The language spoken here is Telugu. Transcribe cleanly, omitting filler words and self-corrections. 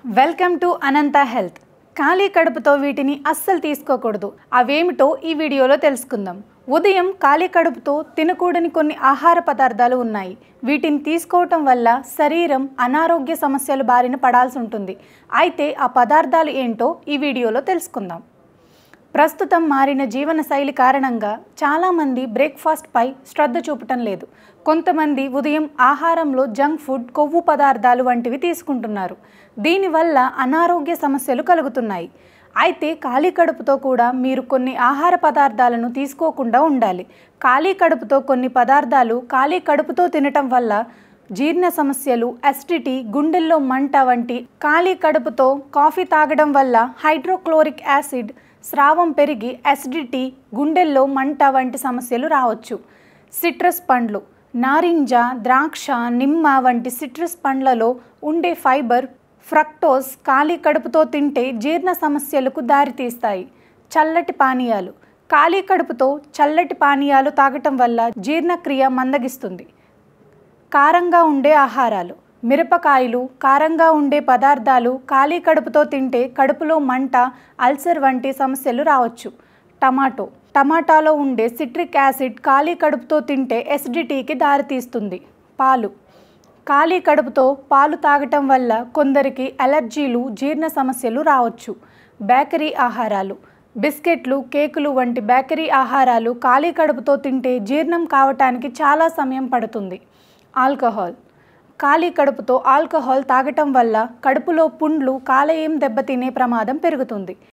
Welcome to Anantha health. ఖాళీ కడుపుతో వీటిని అస్సలు తీసుకోకూడదు. అవేమిటో ఈ వీడియోలో తెలుసుకుందాం. ఉదయం ఖాళీ కడుపుతో తినకూడని కొన్ని ఆహార పదార్థాలు ఉన్నాయి. వీటిని తీసుకోవటం వల్ల శరీరం అనారోగ్య సమస్యల బారిన పడాల్సి ఉంటుంది. అయితే ఆ పదార్థాలు ఏంటో ఈ వీడియోలో తెలుసుకుందాం. ప్రస్తుతం మారిన జీవనశైలి కారణంగా చాలామంది బ్రేక్ఫాస్ట్పై శ్రద్ధ చూపటం లేదు. కొంతమంది ఉదయం ఆహారంలో జంక్ ఫుడ్, కొవ్వు పదార్థాలు వంటివి తీసుకుంటున్నారు. దీనివల్ల అనారోగ్య సమస్యలు కలుగుతున్నాయి. అయితే ఖాళీ కడుపుతో కూడా మీరు కొన్ని ఆహార పదార్థాలను తీసుకోకుండా ఉండాలి. ఖాళీ కడుపుతో కొన్ని పదార్థాలు ఖాళీ కడుపుతో తినటం వల్ల జీర్ణ సమస్యలు, అసిడిటీ, గుండెల్లో మంట వంటి, ఖాళీ కడుపుతో కాఫీ తాగడం వల్ల హైడ్రోక్లోరిక్ యాసిడ్ స్రావం పెరిగి అసిడిటీ, గుండెల్లో మంట వంటి సమస్యలు రావచ్చు. సిట్రస్ పండ్లు, నారింజ, ద్రాక్ష, నిమ్మ వంటి సిట్రస్ పండ్లలో ఉండే ఫైబర్, ఫ్రక్టోస్ ఖాళీ కడుపుతో తింటే జీర్ణ సమస్యలకు దారితీస్తాయి. చల్లటి పానీయాలు, ఖాళీ కడుపుతో చల్లటి పానీయాలు తాగటం వల్ల జీర్ణక్రియ మందగిస్తుంది. కారంగా ఉండే ఆహారాలు, మిరపకాయలు, కారంగా ఉండే పదార్థాలు ఖాళీ కడుపుతో తింటే కడుపులో మంట, అల్సర్ వంటి సమస్యలు రావచ్చు. టమాటాలో ఉండే సిట్రిక్ యాసిడ్ ఖాళీ కడుపుతో తింటే ఎసిడిటీకి దారితీస్తుంది. పాలు, ఖాళీ కడుపుతో పాలు తాగటం వల్ల కొందరికి అలర్జీలు, జీర్ణ సమస్యలు రావచ్చు. బేకరీ ఆహారాలు, బిస్కెట్లు, కేకులు వంటి బేకరీ ఆహారాలు ఖాళీ కడుపుతో తింటే జీర్ణం కావటానికి చాలా సమయం పడుతుంది. ఆల్కహాల్, ఖాళీ కడుపుతో ఆల్కహాల్ తాగటం వల్ల కడుపులో పుండ్లు, కాలేయం దెబ్బతినే ప్రమాదం పెరుగుతుంది.